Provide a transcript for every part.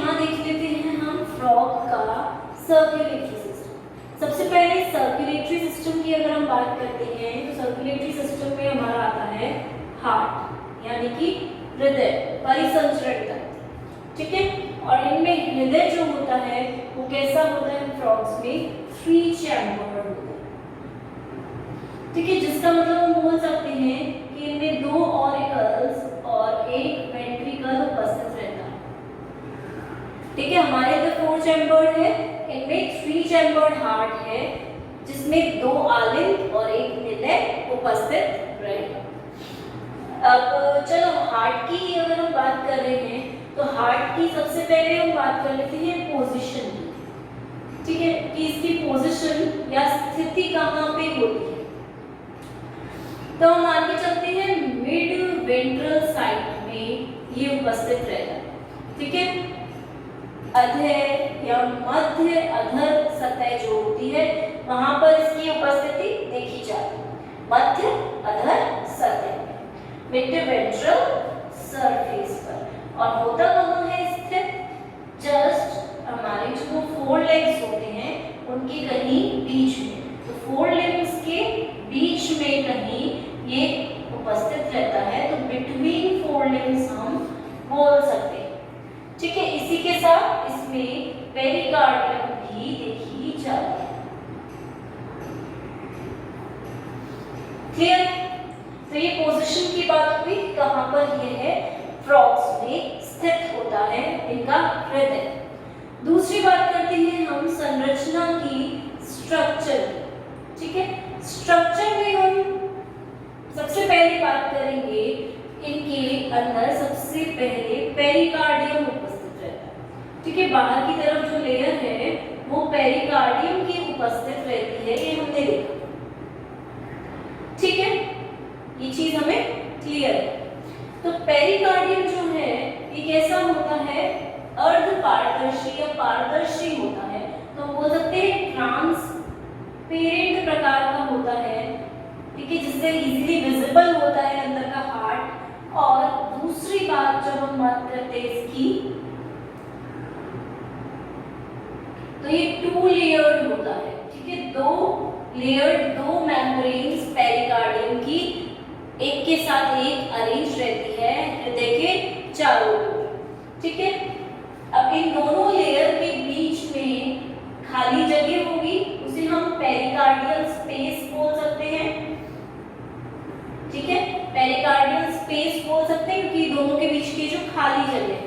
यहाँ देख लेते हैं हम फ्रॉग का सर्कुलेटरी सिस्टम। सबसे पहले सर्कुलेटरी सिस्टम की अगर हम बात करते हैं तो सर्कुलेटरी सिस्टम में हमारा आता है हार्ट, यानी कि हृदय, परिसंचरण तंत्र, ठीक है। और इनमें हृदय जो होता है वो कैसा होता है, फ्रॉग्स में 3 चैम्बर होता है, ठीक है, जिसका मतलब हम बोल सकते हैं कि इनमें 2 ऑरिकल्स और एक वेंट्रिकल उपस्थित रहता है, ठीक है। हमारे तो 4 चैम्बर्ड है, इनमें 3 चैम्बर्ड हार्ट है जिसमें 2 आलिंद और एक हृदय उपस्थित रहेगा। अब चलो हार्ट की अगर हम बात कर रहे हैं तो हार्ट की सबसे पहले हम बात कर लेते हैं पोजीशन की, ठीक है, कि इसकी पोजीशन या स्थिति कहाँ पे होती है। तो हम आगे चलते हैं मिड वेंट्रल साइड में ये उपस्थित रहेगा, ठीक है। अधर या मध्य अधर सतह जो होती है वहां पर इसकी उपस्थिति देखी जाती है, मध्य अधर सतह मिड वेंट्रल सरफेस पर। और होता कहाँ है स्थित, जस्ट हमारे जो 4 लेग्स होते हैं उनके कहीं बीच में, तो 4 लिम्स के बीच में कहीं ये उपस्थित रहता है, तो बिटवीन 4 लिम्स हम बोल सकते हैं, ठीक है। इसी के साथ इसमें पेरिकार्डियम भी देखी जाती है, क्लियर। तो ये पोजीशन की बात हुई, कहां पर ये है, फ्रॉग्स में स्थित होता है इनका हृदय। दूसरी बात करते हैं हम संरचना की, स्ट्रक्चर, ठीक है। स्ट्रक्चर में हम सबसे पहले बात करेंगे, इनके अंदर सबसे पहले पेरिकार्डियम उपस्थित रहता है, ठीक है। बाहर की तरफ जो लेयर है वो पेरिकार्डियम की उपस्थित रहती है, ये हमने देखा, ठीक है, ये चीज हमें क्लियर है। तो पेरिकार्डियम जो है ये कैसा होता है, अर्ध पारदर्शी या पारदर्शी होता है, तो हम बोल सकते हैं ट्रांसपेरेंट प्रकार का होता है, ठीक है, जिससे इजीली विजिबल होता है अंदर का हार्ट। और दूसरी बात जब हम बात करते हैं इसकी, तो ये 2 लेयर्ड होता है, ठीक है, 2 लेयर्ड, 2 मेम्ब्रेन्स पेरिकार्डियम की एक के साथ एक अरेंज रहती है हृदय के चारों ओर, ठीक है। अब इन दोनों लेयर के बीच में खाली जगह होगी, उसे हम पेरिकार्डियल स्पेस बोल सकते हैं, ठीक है, पेरिकार्डियल स्पेस बोल सकते हैं, क्योंकि दोनों के बीच की जो खाली जगह है,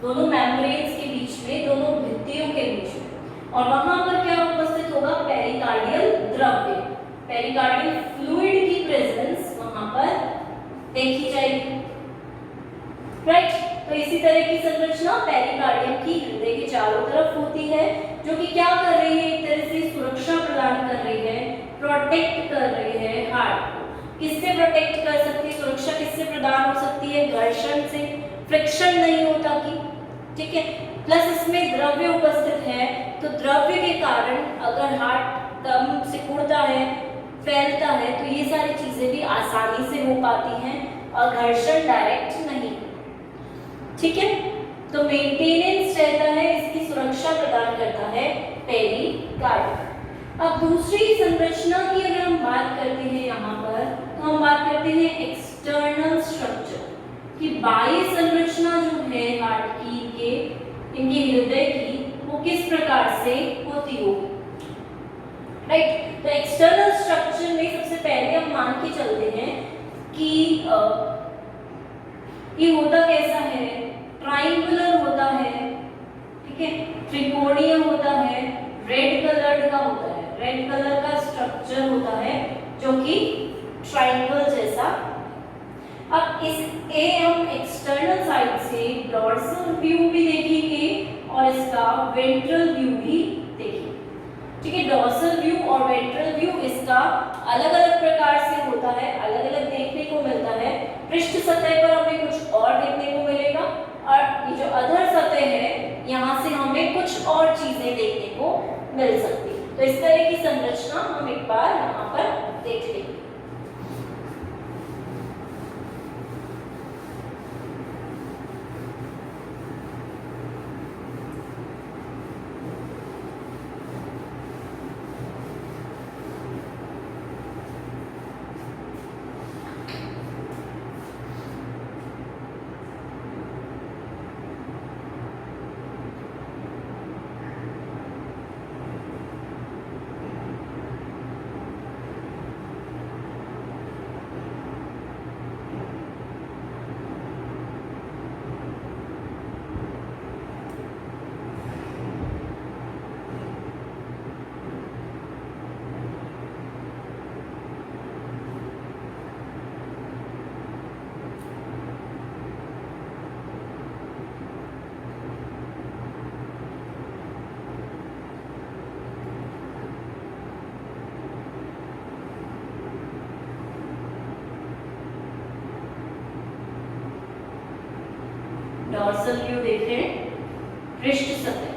दोनों मेम्ब्रेन्स के बीच में, दोनों भित्तियों के बीच में, और वहां पर क्या उपस्थित होगा, पेरिकार्डियल द्रव्य, पेरिकार्डियल फ्लूइड की प्रेजेंस वहां पर देखी जाएगी, राइट। तो इसी तरह की संरचना पेरिकार्डियम की हृदय के चारों तरफ होती है, जो कि क्या कर रही है, एक तरह से सुरक्षा प्रदान कर रही है, प्रोटेक्ट कर रही है हार्ट को। किससे प्रोटेक्ट कर सकती है, सुरक्षा किससे प्रदान हो सकती है, घर्षण से, फ्रिक्शन नहीं होता कि, ठीक है। प्लस इसमें द्रव्य उपस्थित है, तो द्रव्य के कारण अगर हार्ट दम सिकुड़ता है, फैलता है, तो ये सारी चीजें भी आसानी से हो पाती हैं और घर्षण डायरेक्ट नहीं, ठीक है। तो मेंटेनेंस रहता है, इसकी सुरक्षा प्रदान करता है पेरिकार्डियम। अब दूसरी संरचना की अगर हम बात करते हैं यहाँ पर, तो हम बात करते हैं एक्सटर्नल स्ट्रक्चर की, बाह्य संरचना जो है हार्ट की, इनके हृदय की, वो किस प्रकार से होती होगी, राइट। तो एक्सटर्नल स्ट्रक्चर में सबसे पहले हम मान के चलते हैं कि ये होता कैसा है, ट्रायंगुलर होता है, ठीक है, त्रिकोणीय होता है, रेड कलर का होता है, रेड कलर का स्ट्रक्चर होता है जो कि ट्रायंगल जैसा। अब इस हम एक्सटर्नल साइड से डॉर्सल व्यू भी देखेंगे और इसका वेंट्रल व्यू भी देखेंगे, ठीक है। डॉर्सल व्यू और वेंट्रल व्यू इसका अलग अलग प्रकार से होता है, अलग अलग देखने को मिलता है। पृष्ठ सतह पर हमें कुछ और देखने को मिलेगा, और ये जो अधर सतह है यहाँ से हमें कुछ और चीजें देखने को मिल सकती है। तो इस तरह की संरचना हम एक बार यहाँ पर देख लेंगे। डॉर्सल व्यू देखें, पृष्ठ सतह।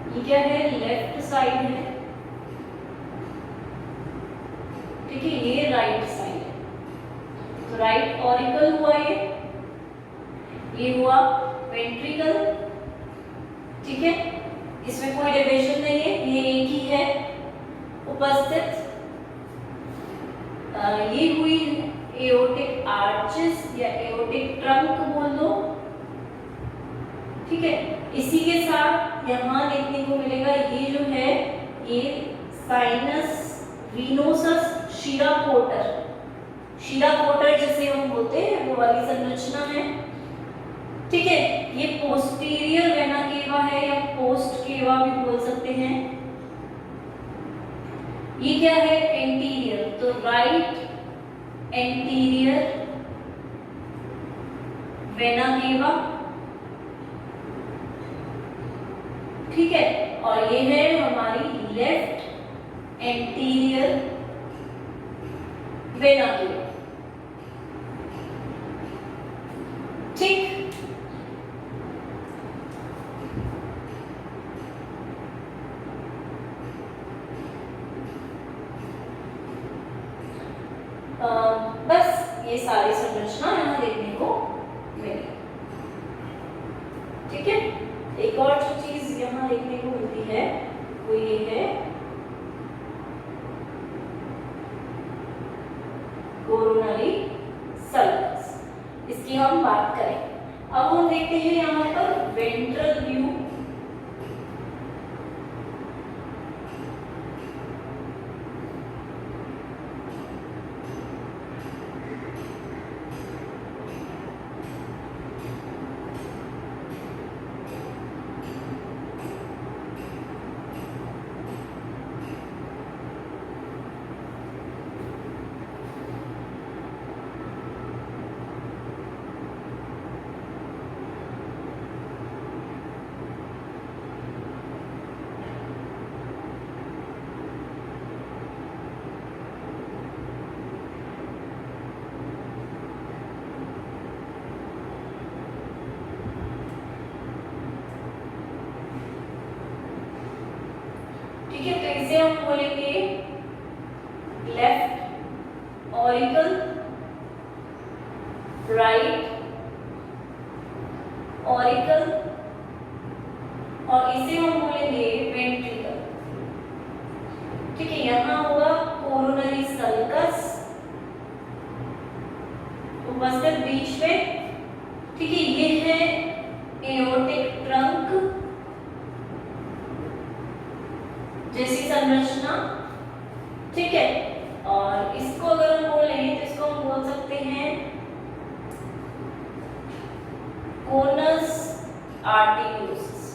ये क्या है, लेफ्ट साइड है, ठीक है, ये राइट साइड है। तो राइट ऑरिकल हुआ, ये हुआ वेंट्रिकल, ठीक है, इसमें कोई डेविएशन नहीं है, ये एक ही है उपस्थित। ये हुई एओर्टिक आर्चेस या एओर्टिक ट्रंक बोल दो, ठीक है। इसी के साथ यहाँ देखने को मिलेगा ये जो है, ये साइनस विनोसस शीरा पोर्टर जैसे हम बोलते हैं वो वाली संरचना है, ठीक है। ये पोस्टीरियर वेना केवा है या पोस्ट केवा भी बोल सकते हैं। ये क्या है, एंटीरियर, तो राइट एंटीरियर वेना केवा, ठीक है। और ये है हमारी लेफ्ट एंटीरियर वेना केवा, ठीक। बस ये सारी संरचना यहाँ देखने को मिली, ठीक है। एक और जो चीज यहाँ देखने को मिलती है वो ये है कोरोनरी सल्कस, इसकी हम बात करें। अब हम देखते हैं यहाँ पर वेंट्रल व्यू। ठीक है, तो इसे हम बोलेंगे लेफ्ट ऑरिकल, राइट ऑरिकल, और इसे हम बोलेंगे वेंट्रिकल, ठीक है। यहाँ होगा कोरोनरी सल्कस उपस्थित बीच में, ठीक है। ये है एओर्टिक ट्रंक जैसी संरचना, ठीक है। और इसको अगर हम बोले तो इसको हम बोल सकते हैं कोनस आर्टेरियोसस,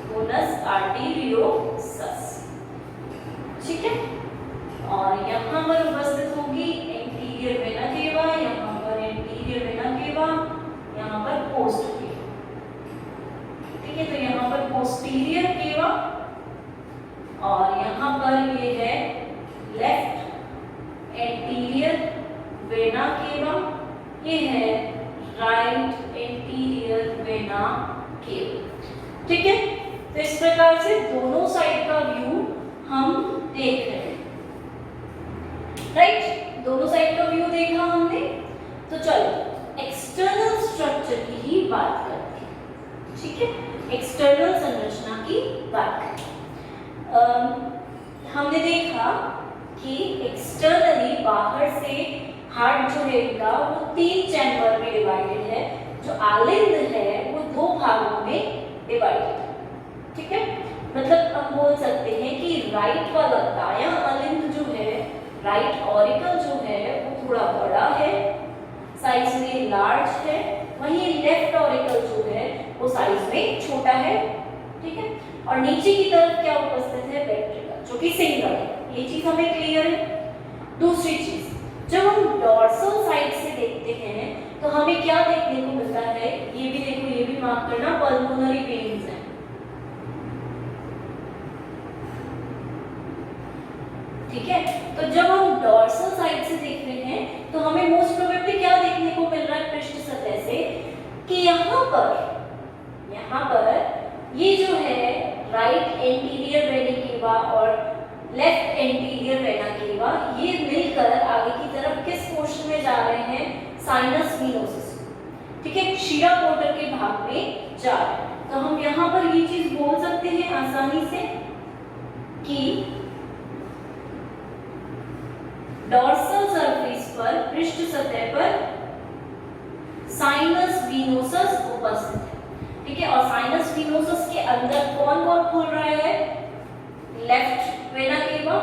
कोनस आर्टेरियोसस, ठीक है। और यहाँ पर उपस्थित होगी एंटीरियर वेना केवा, यहाँ पर एंटीरियर वेना केवा, यहाँ पर पोस्ट केवा, ठीक है। तो यहाँ पर पोस्टीरियर केवा और यहाँ पर ये है लेफ्ट एंटीरियर वेना केवा, ये है राइट एंटीरियर वेना केवा, ठीक है। तो इस प्रकार से दोनों साइड का व्यू हम देख रहे हैं, राइट। दोनों साइड का व्यू देखा हमने, तो चलो एक्सटर्नल स्ट्रक्चर की ही बात करते हैं, ठीक है। एक्सटर्नल संरचना की बात करें। हमने देखा कि एक्सटर्नली बाहर से हार्ट जो है इनका वो 3 चैम्बर में डिवाइडेड है, जो आलिंद है वो 2 भागों में डिवाइडेड है, ठीक है। मतलब हम बोल सकते हैं कि राइट वाला दायां आलिंद जो है राइट ऑरिकल जो है वो थोड़ा बड़ा है, साइज में लार्ज है, वहीं लेफ्ट ऑरिकल जो है वो साइज में छोटा है, ठीक है। और नीचे की तरफ क्या उपस्थित है, वेंट्रिकल, जो कि सिंगल है। ये चीज हमें क्लियर है। दूसरी चीज, जब हम डॉर्सल साइड से देखते हैं तो हमें क्या देखने को मिलता है, ये भी देखो, ये भी मार्क करना, पल्मोनरी वेन्स है, ठीक है। तो जब हम डॉर्सल साइड से देख रहे हैं तो हमें मोस्ट प्रोबेबली क्या देखने को मिल रहा है पृष्ठ सतह से, कि यहाँ पर ये जो है राइट एंटीरियर वेना केवा और लेफ्ट एंटीरियर वेना केवा, ये मिलकर आगे की तरफ किस पोर्शन में जा रहे हैं, साइनस विनोसस, ठीक है, शिरा पोर्टर के भाग में जा रहे हैं। तो हम यहाँ पर ये चीज बोल सकते हैं आसानी से कि डॉर्सल सरफेस पर, पृष्ठ सतह पर साइनस विनोसस उपस्थित है, ठीक है। और साइनस विनोसस के अंदर कौन कौन खुल रहा है, left vena cava,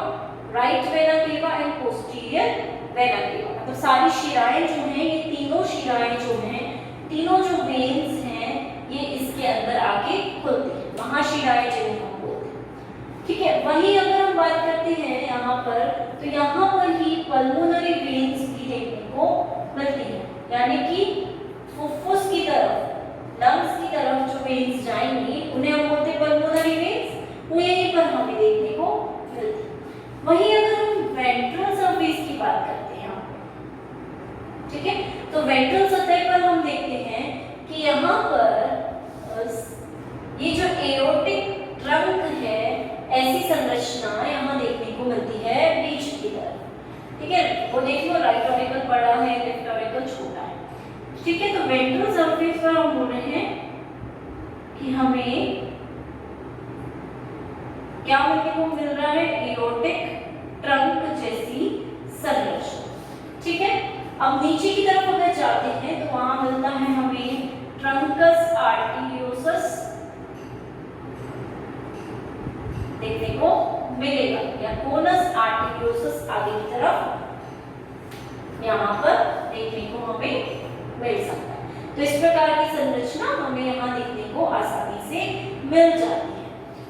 right vena cava and posterior vena cava. मतलब सारी शिराएं जो हैं, ये तीनों शिराएं जो हैं, तीनों जो वेन्स हैं, ये इसके अंदर आके खुलती है, महाशिराएं जिन्हें हम बोलते हैं, ठीक है। वहीं अगर हम बात करते हैं यहाँ पर, तो यहाँ पर ही पल्मोनरी वेन्स भी देखने को मिलती है, यानी कि फुफ्फुस की तरफ, लंग्स की तरफ जो वेन्स जाएंगी उन्हें हम बोलते हैं पल्मोनरी वेन्स, वो यहीं पर हमें देखने को मिलती है। वहीं अगर हम वेंट्रल सरफेस की बात करते हैं यहाँ पर, ठीक है, तो वेंट्रल सतह पर हम देखते हैं कि यहाँ पर ये जो एओर्टिक ट्रंक है, ऐसी संरचना यहाँ देखने को मिलती है बीच की तरफ, ठीक है। वो देखिए, राइट ऑरिकल बड़ा है, लेफ्ट ऑरिकल छोटा है, ठीक है। तो वेंट्रल सरफेस पर हम बोल रहे हैं कि हमें क्या देखने को मिल रहा है, एओर्टिक ट्रंक जैसी संरचना, ठीक है। अब नीचे की तरफ अगर जाते हैं तो वहां मिलता है हमें ट्रंकस आर्टिरियोसस देखने को मिलेगा, या कोनस आर्टिरियोसस आगे की तरफ यहाँ पर देखने को हमें मिल सकता है। तो इस प्रकार की संरचना हमें यहाँ देखने को आसानी से मिल जाती है,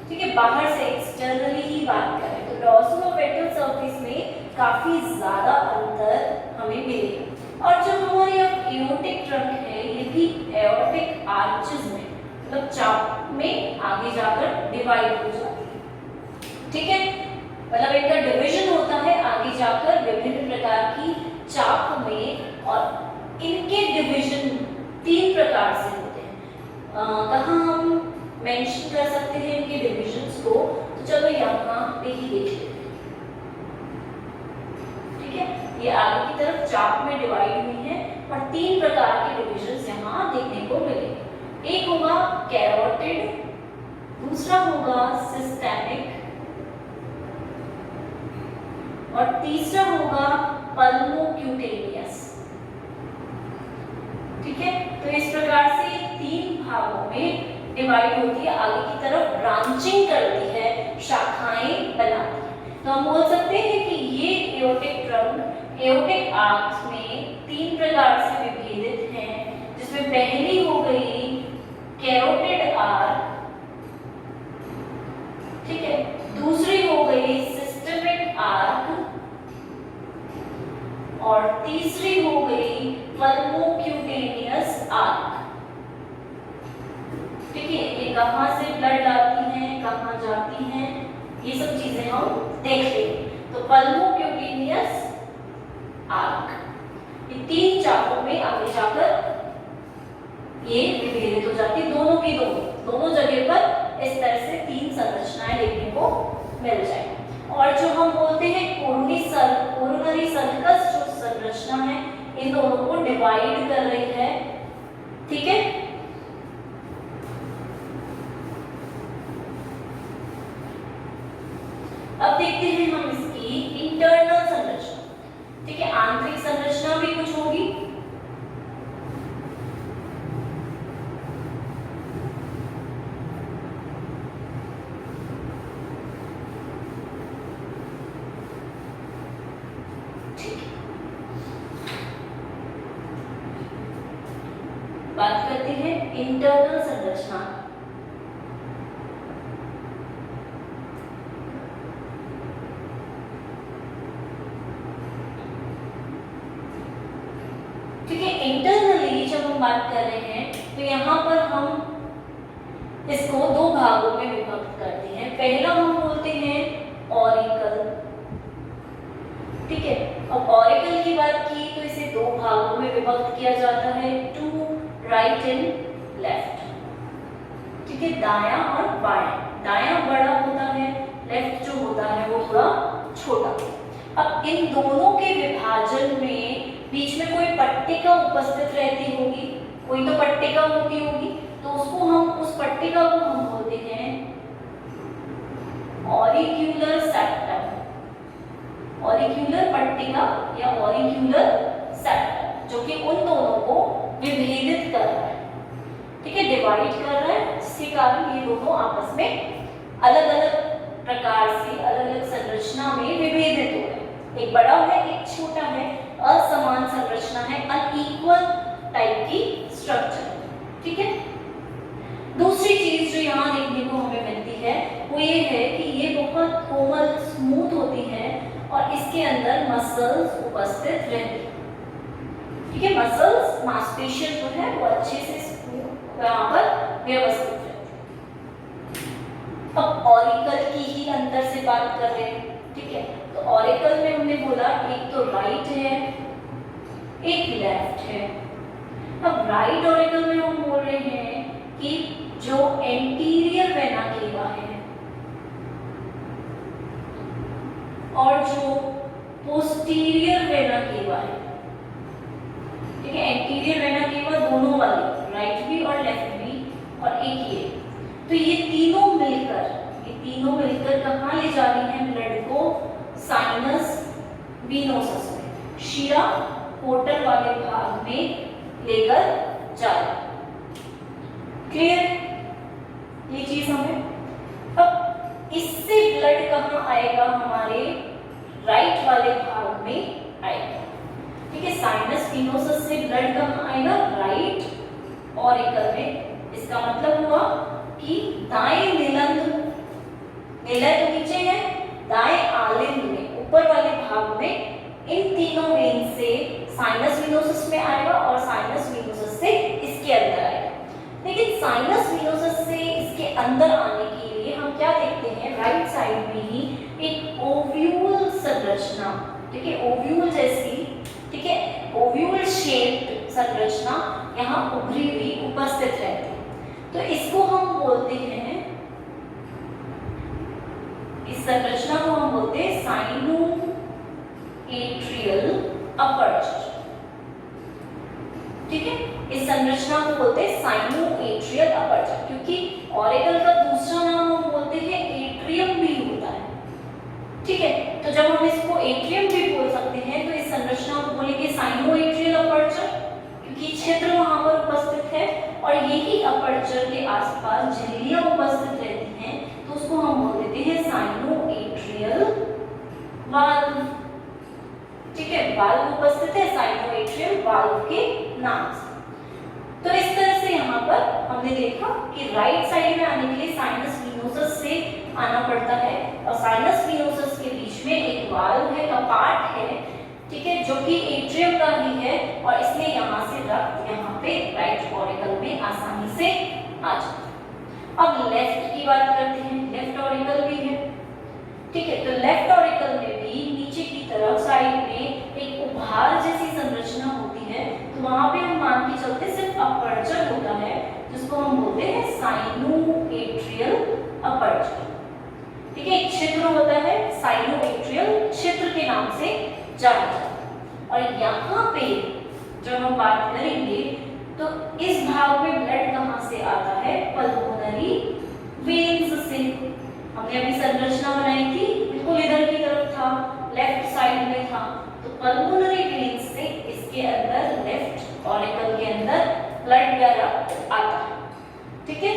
ठीक है। बाहर से एक्सटर्नली ही बात करें तो डॉर्सल और वेंट्रल सरफेस में काफी ज्यादा अंतर हमें मिलेगा। और जो हमारी अब एओर्टिक ट्रंक है, ये भी एओर्टिक आर्चेस में, मतलब चाप में आगे जाकर डिवाइड हो जाती है, ठीक है। मतलब इनका डिवीजन होता है आगे जाकर विभिन्न प्रकार की चाप में, और इनके डिवीजन 3 प्रकार से होते हैं। कहाँ हम मेंशन कर सकते हैं इनके डिविजन्स को, तो चलो यहाँ पे ही देख लेते हैं, ठीक है। ये आगे की तरफ चाप में डिवाइड हुई है और 3 प्रकार के डिविजन्स यहाँ देखने को मिलेंगे। एक होगा कैरोटिड, दूसरा होगा सिस्टेमिक, और तीसरा होगा पल्मोक्यूटेनियस, ठीक है। तो इस प्रकार से 3 भागों में डिवाइड होती है, आगे की तरफ ब्रांचिंग करती है, शाखाएं बनाती है। तो हम बोल सकते हैं कि ये एओर्टिक ट्रंक एओर्टिक आर्च में 3 प्रकार से विभेदित हैं, जिसमें पहली हो गई कैरोटिड आर्क, ठीक है, दूसरी हो गई सिस्टेमिक आर्क, और तीसरी हो गई पल्मोक्यूटेनियस आर्क, ठीक है। ये कहाँ से ब्लड आती हैं, कहाँ जाती हैं, ये सब चीजें हम देख लेंगे। तो पल्मोक्यूटेनियस आर्क, ये 3 चापों में आगे जाकर ये विभेदित हो जाती है, दोनों की दोनों जगह पर इस तरह से 3 संरचनाएं देखने को मिल जाएगी। और जो हम बोलते हैं कोरोनरी सर्कस जो संरचना है, इन दोनों को डिवाइड कर रही है, ठीक है। अब देखते हैं हम इसकी इंटरनल संरचना, ठीक है। आंतरिक संरचना भी कुछ होगी, ठीक है, बात करते हैं इंटरनल संरचना। ठीक है, इंटरनली जब हम बात कर रहे हैं तो यहाँ पर हम इसको दो भागों में विभक्त करते हैं। पहला हम बोलते हैं ऑरिकल। ठीक है, अब ऑरिकल की बात की तो इसे दो भागों में विभक्त किया जाता है, टू राइट एंड लेफ्ट। ठीक है, दायां और बायां। दायां बड़ा होता है, लेफ्ट जो होता है वो थोड़ा छोटा। अब इन दोनों के विभाजन में बीच में कोई पट्टिका उपस्थित रहती होगी, कोई तो पट्टिका होती होगी, तो उसको हम उस पट्टिका को हम बोलते हैं ऑरिक्यूलर सेप्टम। ऑरिक्यूलर पट्टिका या ऑरिक्यूलर सेप्टम, जो कि उन दोनों को विभेदित कर रहा है। ठीक है, डिवाइड कर रहा है, जिसके कारण ये दोनों आपस में अलग अलग प्रकार से अलग अलग संरचना में विभेदित हो रहे हैं। एक बड़ा है, एक छोटा है, असमान संरचना है, अनइक्वल टाइप की स्ट्रक्चर। ठीक है, दूसरी चीज जो यहाँ देखने को हमें मिलती है वो ये है कि ये बहुत कोमल स्मूथ होती है और इसके अंदर मसल्स उपस्थित रहती है। ठीक है, मसल्स मांसपेशियां जो है वो अच्छे से यहाँ पर व्यवस्थित रहती है। अब ऑरिकल की ही अंतर से बात कर रहे हैं। ठीक है, तो ऑरिकल में हमने बोला एक तो राइट है, एक लेफ्ट है। अब राइट ऑरिकल में हम बोल रहे हैं कि जो एंटीरियर वेना केवा है और जो पोस्टीरियर वेना केवा है, ठीक है, एंटीरियर वेना केवा दोनों वाले, राइट भी और लेफ्ट भी, और एक ये, तो ये तीनों मिलकर कहाँ ले जा रही हैं ब्लड को? साइनस विनोसस में, शिरा पोर्टल वाले भाग में लेकर जा रही है। क्लियर ये चीज हमें? अब इससे ब्लड कहाँ आएगा? हमारे राइट वाले भाग में आएगा। ठीक है, साइनस विनोसस से ब्लड कहाँ आएगा? राइट ऑरिकल में। इसका मतलब हुआ कि दाएं निलंब, निलय तो नीचे है, दाएं आलिंद में ऊपर वाले भाग में इन तीनों वेन से साइनस विनोसस में आएगा और साइनस विनोसस से इसके अंदर आएगा। लेकिन साइनस विनोसस से इसके अंदर आने के लिए हम क्या देखते हैं? राइट साइड में ही एक ओव्यूल संरचना, ठीक है, ओव्यूल जैसी, ठीक है, ओव्यूल शेप्ड संरचना यहाँ उभरी हुई उपस्थित रहती है। तो इसको हम बोलते हैं, इस संरचना को हम बोलते हैं साइनो एट्रियल अपर्चर। ठीक है, इस संरचना को बोलते हैं साइनो एट्रियल अपर्चर, क्योंकि ऑरिकल का दूसरा नाम हम बोलते हैं एट्रियम भी होता है। ठीक है, तो जब हम इसको एट्रियम भी बोल सकते हैं तो इस संरचना को बोलेंगे साइनो एट्रियल अपर्चर, क्योंकि क्षेत्र वहां पर उपस्थित है और यही अपर्चर के आसपास झिल्लियां उपस्थित रहती हैं, तो उसको हम बोल देते हैं साइनो एट्रियल वाल्व। ठीक है, वाल्व उपस्थित है साइनो एट्रियल वाल्व के नाम से। तो इस तरह से यहाँ पर हमने देखा कि राइट साइड में आने के लिए साइनस विनोसस से आना पड़ता है और साइनस विनोसस के बीच में एक वाल्व है, कपाट है, ठीक है, जो कि एट्रियम का ही है और इसलिए यहाँ से रक्त यहाँ पे राइट ऑरिकल में आसानी से आ जाता है। अब लेफ्ट की बात करते हैं, लेफ्ट ऑरिकल भी है। ठीक है, तो लेफ्ट ऑरिकल में भी नीचे की तरफ साइड में एक उभार जैसी संरचना होती है, तो वहां पे हम मान के चलते सिर्फ अपर्चर होता है, जिसको हम बोलते हैं साइनो एट्रियल अपर्चर। ठीक है, एक क्षेत्र होता है साइनो एट्रियल, क्षेत्र के नाम से जाना जाता है। और यहाँ पे जब हम बात करेंगे तो इस भाग में ब्लड कहाँ से आता है? पल्मोनरी वेन्स से। हमने अभी संरचना बनाई थी, बिल्कुल इधर की तरफ था, लेफ्ट साइड में था, तो पल्मोनरी वेन्स से इसके अंदर लेफ्ट ऑरिकल के अंदर ब्लड या रक्त आता है। ठीक है,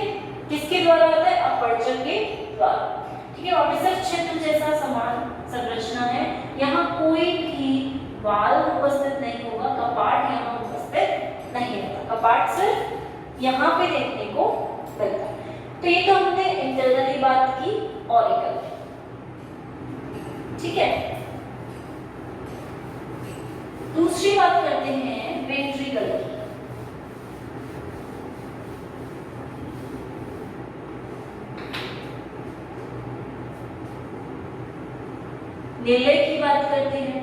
किसके द्वारा आता है? अपर्चर के द्वारा। ठीक है, ऑफिसर क्षेत्र जैसा समान संरचना है, यहाँ कोई भी वाल्व उपस्थित नहीं होगा, कपाट यहाँ उपस्थित नहीं होगा, कपाट सिर्फ यहाँ पे देखने को मिलता है। तो ये तो हमने इंटरनली बात की ऑरिकल की, ठीक है। दूसरी बात करते हैं वेंट्रिकल की। निलय की बात करते हैं,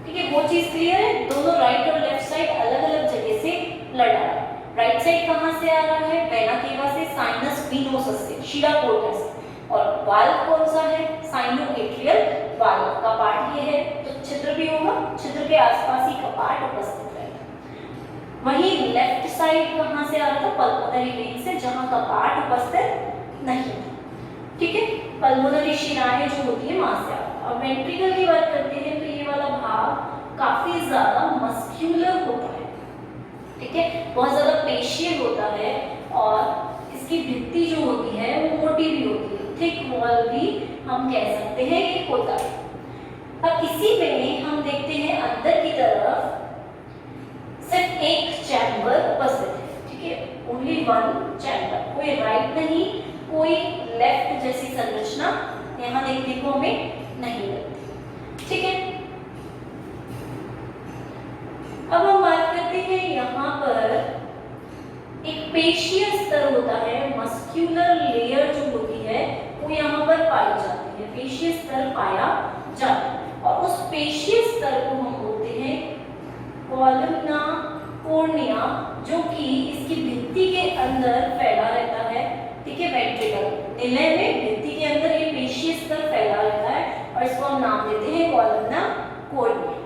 ठीक है। वो चीज क्लियर है, दोनों राइट और लेफ्ट साइड अलग अलग जगह से लड़ रहा है। राइट साइड कहां से आ रहा है? वेना केवा से, साइनस विनोसस से, शिरा पोर्टा से। और वाल्व कौन सा है? Sinoatrial valve. कपाट ये है तो छिद्र भी होगा, छिद्र के आसपास ही कपाट उपस्थित रहेगा। वहीं लेफ्ट साइड कहां से आ रहा था? पल्मोनरी वेन से, जहां कपाट उपस्थित नहीं है, ठीक है। पल्मोनरी शिराएं जो होती है वहां से आ रहा है। अब वेंट्रिकल की बात करते हैं तो ये वाला भाग काफी ज्यादा मस्क्यूलर होता है, ठीक है, बहुत ज्यादा पेशियल होता है और इसकी भित्ति जो होती है वो मोटी भी होती है, थिक वॉल भी हम कह सकते हैं ये होता है। अब इसी में हम देखते हैं अंदर की तरफ सिर्फ एक चैम्बर उपस्थित है, ठीक है, ओनली वन चैम्बर, कोई राइट नहीं, कोई लेफ्ट जैसी संरचना यहाँ देखने को हमें नहीं मिलती, ठीक है। अब हम बात करते हैं यहाँ पर एक पेशीय स्तर होता है, मस्क्यूलर लेयर जो होती है वो यहाँ पर पाई जाती है, पेशीय स्तर पाया जाता है। और उस पेशीय स्तर को हम बोलते हैं कॉलमना कॉर्निया, जो कि इसकी भित्ति के अंदर फैला रहता है, ठीक है। वेंट्रिकल निलय में भित्ति के अंदर ये पेशीय स्तर फैला रहता है और इसको हम नाम देते हैं कॉलमना कॉर्निया,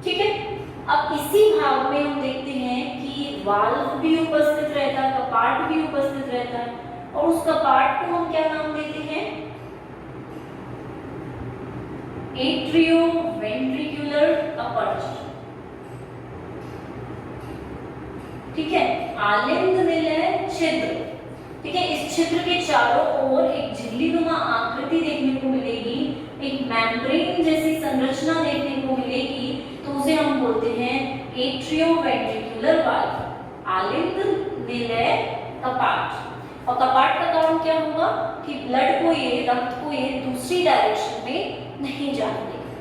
ठीक है। अब इसी भाग में हम देखते हैं कि वाल्व भी उपस्थित रहता है, कपाट भी उपस्थित रहता है, और उस कपाट को हम क्या नाम देते हैं? एट्रियोवेंट्रिकुलर अपर्चर, ठीक है, आलिंद निलय छिद्र, ठीक है। इस छिद्र के चारों ओर एक झिल्लीनुमा आकृति देखने को मिलेगी, एक मेम्ब्रेन जैसी संरचना देखने को मिलेगी, तो उसे हम बोलते हैं एट्रियोवेंट्रिकुलर वाल्व, आलिंद निलय कपाट। और कपाट का काम क्या होगा कि ब्लड को ये, रक्त को ये दूसरी डायरेक्शन में नहीं जाने देगा,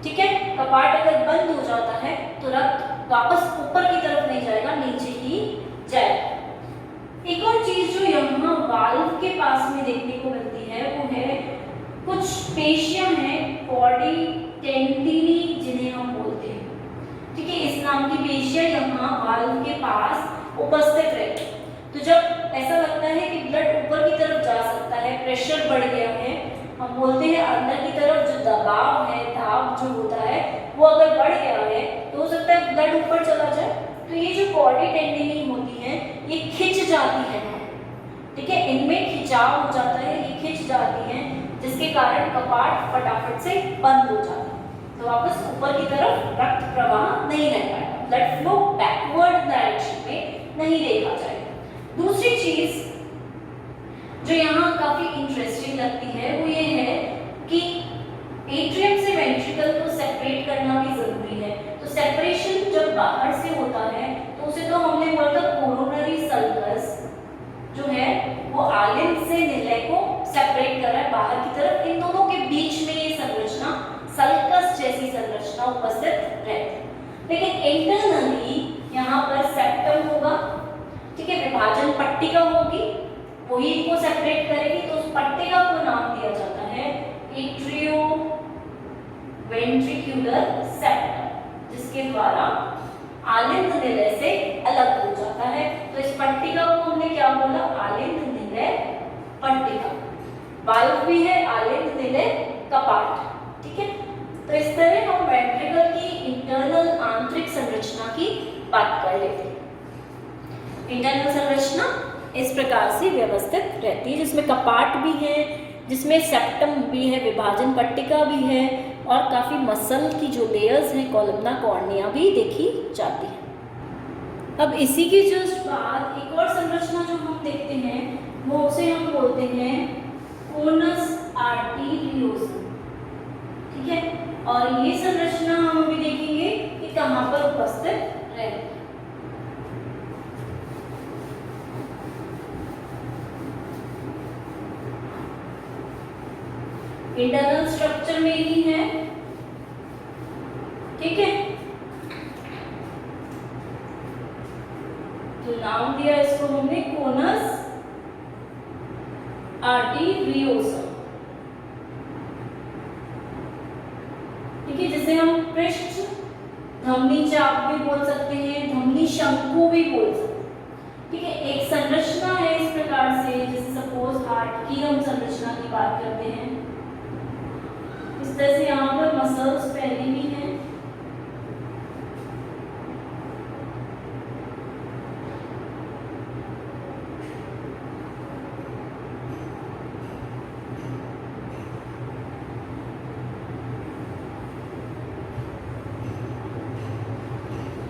ठीक है। कपाट अगर बंद हो जाता है तो रक्त वापस ऊपर की तरफ नहीं जाएगा, नीचे ही जाएगा। एक और चीज जो यहाँ वाल्व के पास में देखने को मिलती है वो है कुछ पेशियां हैं, पॉडी टेंटिनी जिन्हें हम बोलते हैं, ठीक है। इस नाम की पेशियां यहाँ वाल्व के पास उपस्थित रहती है। तो जब ऐसा लगता है कि ब्लड ऊपर की तरफ जा सकता है, प्रेशर बढ़ गया है, हम बोलते हैं अंदर की तरफ जो दबाव है, दाब जो होता है वो अगर बढ़ गया है तो हो सकता है ब्लड ऊपर चला जाए। तो ये जो पॉडी टेंडिनी होती है ये खिंच जाती है, ठीक है, इनमें खिंचाव हो जाता है, ये खिंच जाती है, जिसके कारण कपाट फटाफट से बंद हो जाता है, तो वापस ऊपर की तरफ रक्त प्रवाह नहीं रह पाएगा, ब्लड फ्लो बैकवर्ड डायरेक्शन में नहीं देखा जाएगा। दूसरी चीज जो यहाँ काफी इंटरेस्टिंग लगती है वो ये है कि एट्रियम से वेंट्रिकल को सेपरेट करना भी जरूरी है। तो सेपरेशन जब बाहर से होता है तो उसे तो हमने बोला था कोरोनरी सल्कस जो है वो आलिंद से निलय को सेपरेट कर रहा है बाहर की तरफ। इन दोनों के बीच में ये संरचना सल्कस जैसी संरचना उपस्थित रहती है, लेकिन इंटरनली यहाँ पर सेप्टम होगा, ठीक है, विभाजन पट्टिका होगी, वही इनको सेपरेट करेगी। तो उस पट्टिका को नाम दिया जाता है एट्रियो वेंट्रिकुलर सेप्टम, जिसके द्वारा आलिंद निलय से अलग हो जाता है। तो इस पट्टिका को हमने क्या बोला? आलिंद निलय पट्टिका। वाल्व भी है, आलिंद निलय कपाट, ठीक है। तो इस तरह हम वेंट्रिकल की इंटरनल आंतरिक संरचना की बात कर लेते हैं। इंटरनल संरचना इस प्रकार से व्यवस्थित रहती है, जिसमें कपाट भी है, जिसमें सेप्टम भी है, विभाजन पट्टिका भी है, और काफ़ी मसल की जो लेयर्स हैं कॉलमना कॉर्निया भी देखी जाती है। अब इसी के जस्ट बाद एक और संरचना जो हम देखते हैं वो उसे हम बोलते हैं कोनस आर्टेरियोसम, ठीक है। और ये संरचना हम अभी देखेंगे इंटरनल स्ट्रक्चर में ही है, ठीक है। तो नाम दिया इसको हमने कोनस आर्टेरियोसम, ठीक है, जिसे हम पृष्ठ धमनी चाप भी बोल सकते हैं, धमनी शंकु भी बोल सकते हैं, ठीक है। एक संरचना है इस प्रकार से, जैसे सपोज हार्ट की हम संरचना की बात करते हैं, इस तरह से यहाँ पर मसल्स फैली हुई हैं,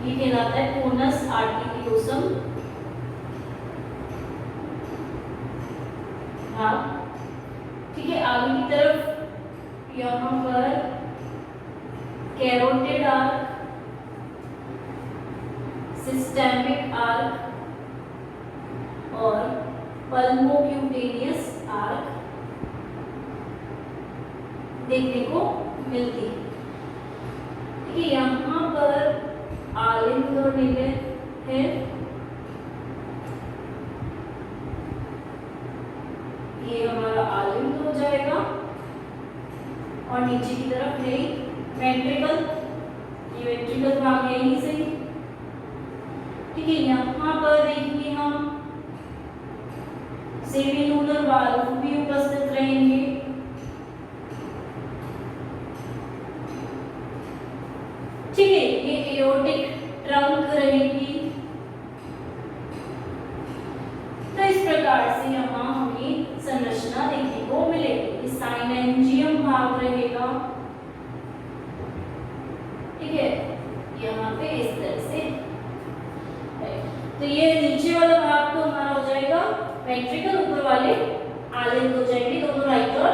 ये कहलाता है कोनस आर्टेरियोसम भाग, ठीक है। आगे की तरफ यहाँ पर कैरोटिड आर्क, सिस्टेमिक आर्क और पल्मोक्यूटेनियस आर्क देखने को मिलती है, ठीक है। यहाँ पर आलिंद और निलय है, ये हमारा आलिंद हो जाएगा, और नीचे की तरफ है वेंट्रिकल, ये वेंट्रिकल भाग है यहीं से, ठीक है। यहाँ पर देखिए हम सेमिलूनर वाल्व भी उपस्थित रहेंगे, ठीक है। ये एओर्टिक ट्रंक रहेगी, तो इस प्रकार से यहाँ हमें संरचना देखने को मिलेगी। साइनेंजियम भाग रहेगा, ठीक है, यहाँ पे इस तरह से। तो ये नीचे वाला भाग तो हमारा हो जाएगा वेंट्रिकल, ऊपर वाले आलिंद हो जाएंगे, दोनों राइट और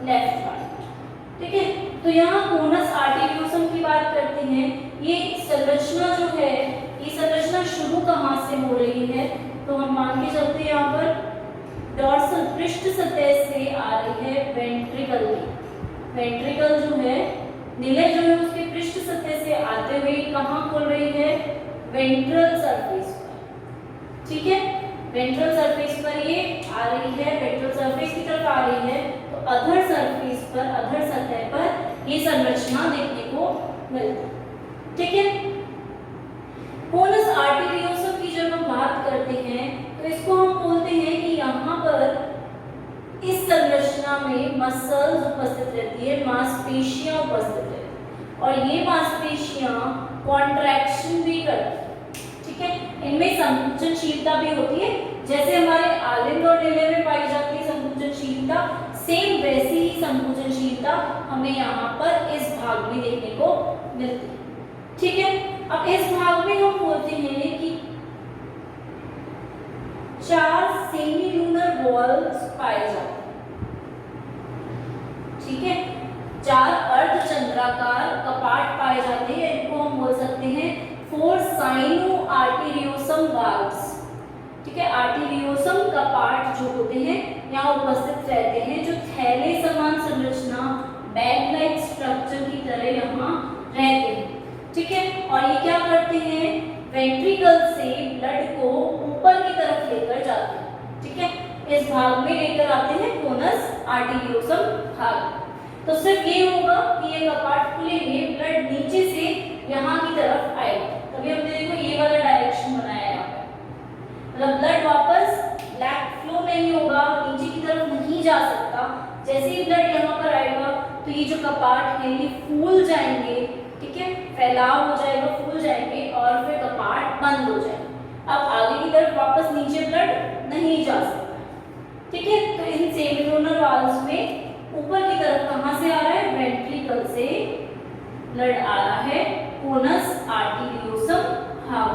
लेफ्ट पार्ट, ठीक है। तो यहाँ कोनस आर्टेरियोसम की बात करते हैं। ये संरचना जो है, ये संरचना शुरू कहाँ से हो रही है, तो हम मान के चलते हैं यहाँ पर डॉर्सल पृष्ठ सतह से आ रही है वेंट्रिकल की। वेंट्रिकल जो है, निलय जो है उसके पृष्ठ सतह से आते हुए कहाँ खोल रही है, वेंट्रल सरफेस पर, ठीक है। वेंट्रल सरफेस पर ये आ रही है, वेंट्रल सरफेस की तरफ आ रही है, तो अधर सरफेस पर, अधर सतह पर ये संरचना देखने को मिलती है, ठीक है। कोनस आर्टेरियोसम की जब हम बात करते हैं तो इसको हम बोलते हैं कि यहाँ पर इस संरचना में मसल्स उपस्थित रहती है, मांसपेशियां उपस्थित रहती है, और ये मांसपेशियां कॉन्ट्रैक्शन भी करती है, ठीक है। इनमें संकुचनशीलता भी होती है, जैसे हमारे आलिंद और निलय में पाई जाती है संकुचनशीलता, सेम वैसी ही संकुचनशीलता हमें यहाँ पर इस भाग में देखने को मिलती है, ठीक है। अब इस भाग में हम बोलते हैं कि 4 सेमीलूनर वॉल्स पाए जाते हैं, ठीक है। 4 अर्धचंद्राकार कपाट पाए जाते हैं, इनको हम बोल सकते हैं 4 साइनो आर्टेरियोसम वाल्व्स, ठीक है। आर्टेरियोसम कपाट जो होते हैं यहाँ उपस्थित रहते हैं, जो थैले समान संरचना, बैग लाइक स्ट्रक्चर की तरह यहाँ रहते हैं, ठीक है। और ये क्या करते हैं, वेंट्रिकल से ब्लड को ऊपर की तरफ लेकर जाते हैं, ठीक है। इस भाग में लेकर आते हैं कोनस आर्टेरियोसम भाग। तो सिर्फ ये होगा कि ये कपाट खुलेंगे, ब्लड नीचे से यहाँ की तरफ आएगा, तभी हमने देखो ये वाला डायरेक्शन बनाया है यहाँ पे, मतलब ब्लड वापस ब्लैक फ्लो नहीं होगा, नीचे की तरफ नहीं जा सकता। जैसे ही ब्लड यहाँ पर आएगा तो ये जो कपाट है ये फूल जाएंगे, ठीक है, फैलाव हो जाएगा, फूल जाएंगे और फिर कपाट बंद हो जाएगा। अब आगे की तरफ वापस नीचे ब्लड नहीं जा सकता, ठीक है। तो इन सेमिलूनर वाल्व्स में ऊपर की तरफ कहाँ से आ रहा है, वेंट्रिकल से ब्लड आ रहा है कोनस आर्टेरियोसम भाग,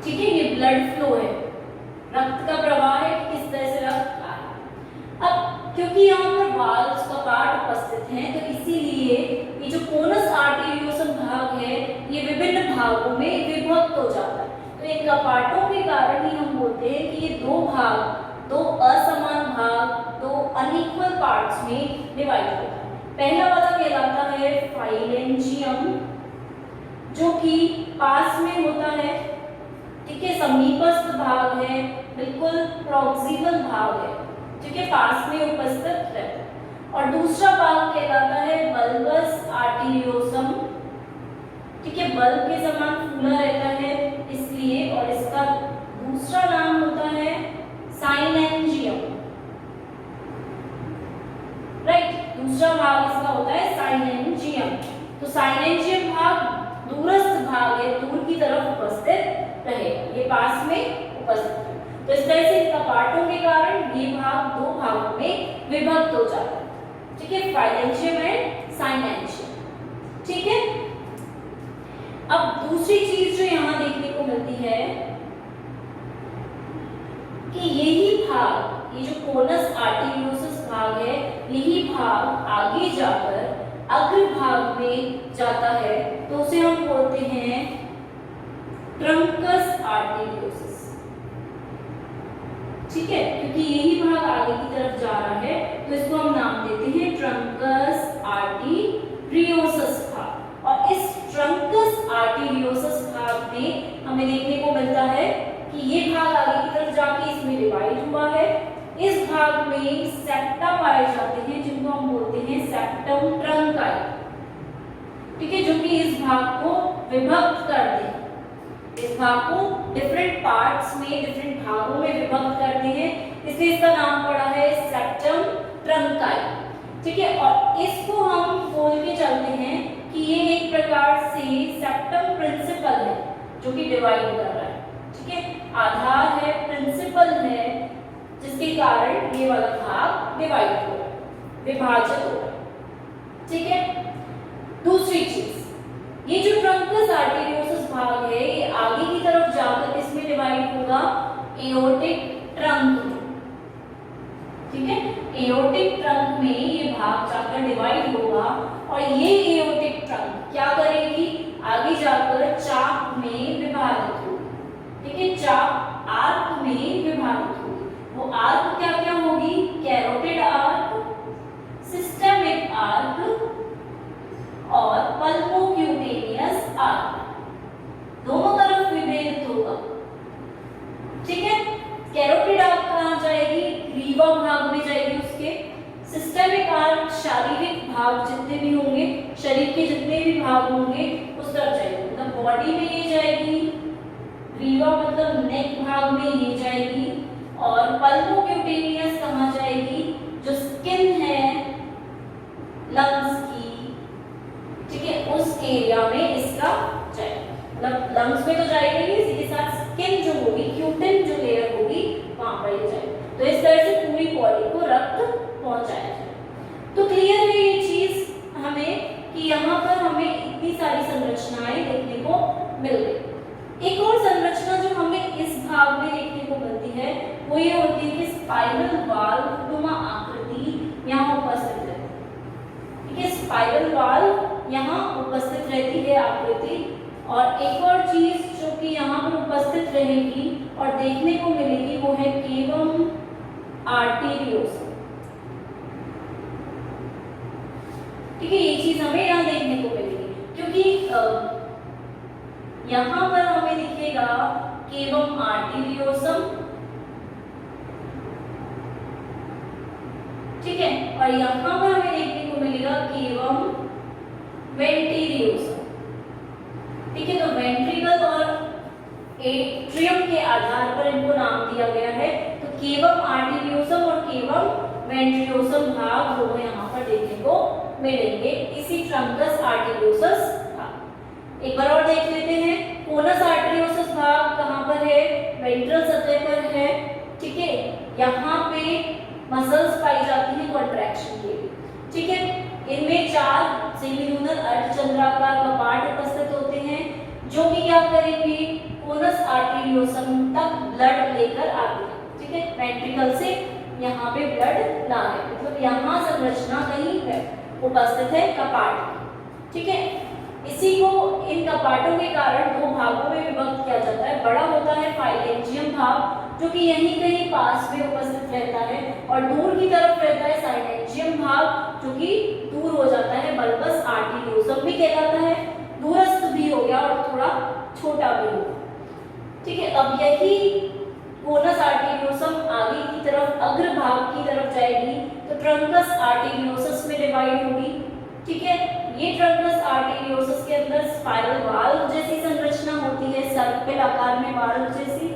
ठीक है। ये ब्लड फ्लो है, रक्त का प्रवाह है, किस तरह से रक्त आ रहा है। अब क्योंकि यहाँ पर वाल्व्स कपाट उपस्थित हैं, तो इसीलिए ये जो कोनस आर्टेरियोसम भाग है ये विभिन्न भागों में विभक्त हो जाता है। तो इन कपाटों के कारण ही हम बोलते हैं कि ये दो भाग, दो असमान भाग, दो अनइक्वल पार्ट्स में डिवाइड होता है। पहला वाला कहलाता है फाइलेंजियम, जो कि पास में होता है, ठीक है, समीपस्थ भाग है, बिल्कुल प्रॉक्सिमल भाग है, ठीक है, पास में उपस्थित है। और दूसरा भाग कहलाता है बल्बस आर्टेरियोसम, ठीक है, बल्ब के समान फूला रहता है इसलिए, और इसका दूसरा नाम होता है साइनेंजियम, राइट, दूसरा भाग इसका होता है साइनेंजियम। तो साइनेंजियम भाग दूरस्थ भाग है, दूर की तरफ उपस्थित रहेगा, ये पास में उपस्थित है। तो इस तरह से इसका पार्टों के कारण ये भाग दो भागों में विभक्त हो जाता है, ठीक है, फाइलेंजियम एंड साइनेंजियम, ठीक है। अब दूसरी चीज जो यहाँ देखने को मिलती है कि यही भाग, ये जो कोनस आर्टेरियोसस भाग है, यही भाग आगे जाकर अग्र भाग में जाता है, तो उसे हम बोलते हैं ट्रंकस आर्टेरियोसस, ठीक है, क्योंकि यही भाग आगे की तरफ जा रहा है तो इसको हम नाम देते हैं ट्रंकस आर्टेरियोसस भाग। और इस ट्रंकस आर्टेरियोसस भाग में हमें देखने को मिलता है कि ये भाग आगे की तरफ जाके इसमें डिवाइड हुआ है। इस भाग में सेप्टा पाए जाते हैं, जिनको हम बोलते हैं सेप्टम ट्रंकाई, ठीक है, जो कि इस भाग को विभक्त करते हैं, इस भाग को डिफरेंट पार्ट्स में, डिफरेंट भागों में विभक्त करते हैं, इसलिए इसका नाम पड़ा है सेप्टम ट्रंकाई, ठीक है। और इसको हम बोल के चलते हैं कि ये एक प्रकार से सेप्टम प्रिंसिपल है, जो कि डिवाइड कर रहा है, ठीक है, आधार है, प्रिंसिपल है, जिसके कारण ये वाला भाग डिवाइड हो रहा है, विभाजित हो रहा है, ठीक है। दूसरी चीज, ये जो ट्रंकस आर्टेरियोसस भाग है, ये आगे की तरफ जाकर इसमें डिवाइड होगा एओर्टिक ट्रंक में, ठीक है, एओर्टिक ट्रंक में ये भाग जाकर डिवाइड होगा। और ये एओर्टिक ट्रंक क्या करेगी, आगे जाकर चाप में विभाजित होगी, ठीक है, चाप आर्क में विभाजित होगी। वो आर्क क्या क्या होगी, कैरोटिड आर्क, सिस्टेमिक आर्क और पल्मोक्यूटेनियस आर्क, दोनों तरफ विभेदित होगा, ठीक है। कैरोटिड आर्क कहाँ जाएगी, ग्रीवा भाग में जाएगी उसके। सिस्टेमिक आर्क शारीरिक भाग जितने भी होंगे, शरीर के जितने भी भाग होंगे उस तरफ जाएगी, मतलब बॉडी में ये जाएगी, ग्रीवा मतलब नेक भाग में ये जाएगी। और पल्मोक्यूटेनियस कहाँ जाएगी, जो स्किन है लंग्स की, ठीक है, उस एरिया में इसका जाएगा, मतलब लंग्स में तो जाएगा ही, इसके साथ स्किन जो होगी, क्यूटिन जो लेयर होगी, वहां पर ये जाएगा। तो इस तरह से पूरी बॉडी को रक्त पहुंचाया जाए। तो क्लियर है ये चीज हमें कि यहाँ पर हमें इतनी सारी संरचनाएं देखने को मिल गई। एक और संरचना जो हमें इस भाग में देखने को मिलती है वो ये होती है कि स्पाइरल वाल्व आकृति यहाँ उपस्थित रहती है, ठीक है, स्पाइरल वाल्व यहाँ उपस्थित रहती है आकृति। और एक और चीज जो कि यहाँ पर उपस्थित रहेगी और देखने को मिलेगी वो है केवम आर्टेरियोसम, ठीक है, ये चीज हमें यहाँ देखने को मिलेगी, क्योंकि यहाँ पर हमें दिखेगा केवम आर्टेरियोसम, ठीक है, और यहाँ पर हमें देखने को मिलेगा केवम वेंट्रियोसम, ठीक है। तो वेंट्रिकल और एट्रियम के आधार पर इनको नाम दिया गया है। तो केवम आर्टेरियोसम और केवम वेंट्रियोसम भाग दोनों यहाँ पर देखने को मिलेंगे इसी ट्रंकस आर्टेरियोसस भाग। एक बार और देख लेते हैं, कोनस आर्टेरियोसस भाग कहाँ पर है, वेंट्रल सतह पर है, ठीक है, यहाँ पे मसल्स पाई जाती हैं कॉन्ट्रैक्शन के लिए, ठीक है। इनमें 4 सेमिलूनर अर्धचंद्राकार कपाट उपस्थित होते हैं, जो कि क्या करेंगे, कोनस आर्टेरियोसम तक ब्लड लेकर आते हैं, ठीक है, वेंट्रिकल से यहाँ पे ब्लड ला रहे, मतलब यहाँ संरचना कहीं है उपस्थित है कपाट, ठीक है। इसी इसी को इन कपाटों के कारण दो भागों में विभक्त किया जाता है। बड़ा होता है फाइलेंजियम भाग जो कि यहीं कहीं पास में उपस्थित रहता है, और दूर की तरफ रहता है साइलेंजियम भाग जो कि दूर हो जाता है, बल्बस आर्टेरियोसम भी कहलाता है, दूरस्थ भी हो गया और थोड़ा छोटा भी हो गया। ठीक है, अब यही कोनस आर्टेरियोसम आगे की तरफ अग्र भाग की तरफ जाएगी तो ट्रंकस आर्टेरियोसस में डिवाइड होगी। ठीक है, ये ट्रंकस आर्टेरियोसस के अंदर स्पाइरल वाल्व जैसी संरचना होती है, सर्पिल आकार में वाल्व जैसी,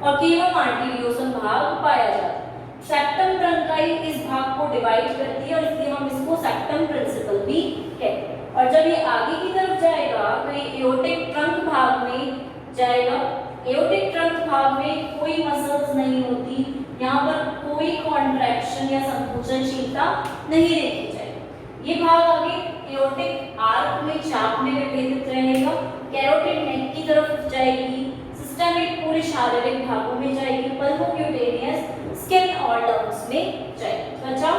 और केवम आर्टेरियोसम भाग पाया जाता है। सेप्टम ट्रंकाई इस भाग को डिवाइड करती है और इसलिए हम इसको सेप्टम प्रिंसिपल भी कहते हैं। और जब ये आगे की तरफ जाएगा तो ये एओर्टिक ट्रंक भाग में जाएगा। एओर्टिक ट्रंक भाग में कोई मसल्स नहीं होती, यहाँ पर कोई कॉन्ट्रैक्शन या संकुचनशीलता नहीं देखी जाएगी। ये भाग आगे एओर्टिक आर्क में चाप में विभेदित रहेगा, कैरोटिड नेक की तरफ जाएगी, सिस्टेमिक पूरे शारीरिक भागों में जाएगी, पल्मोक्यूटेनियस स्किन और लंग्स में जाएगी, त्वचा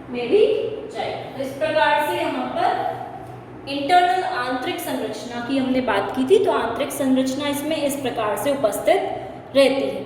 में भी जाएगी। तो इस प्रकार से यहाँ पर इंटरनल आंतरिक संरचना की हमने बात की थी, तो आंतरिक संरचना इसमें इस प्रकार से उपस्थित रहती है।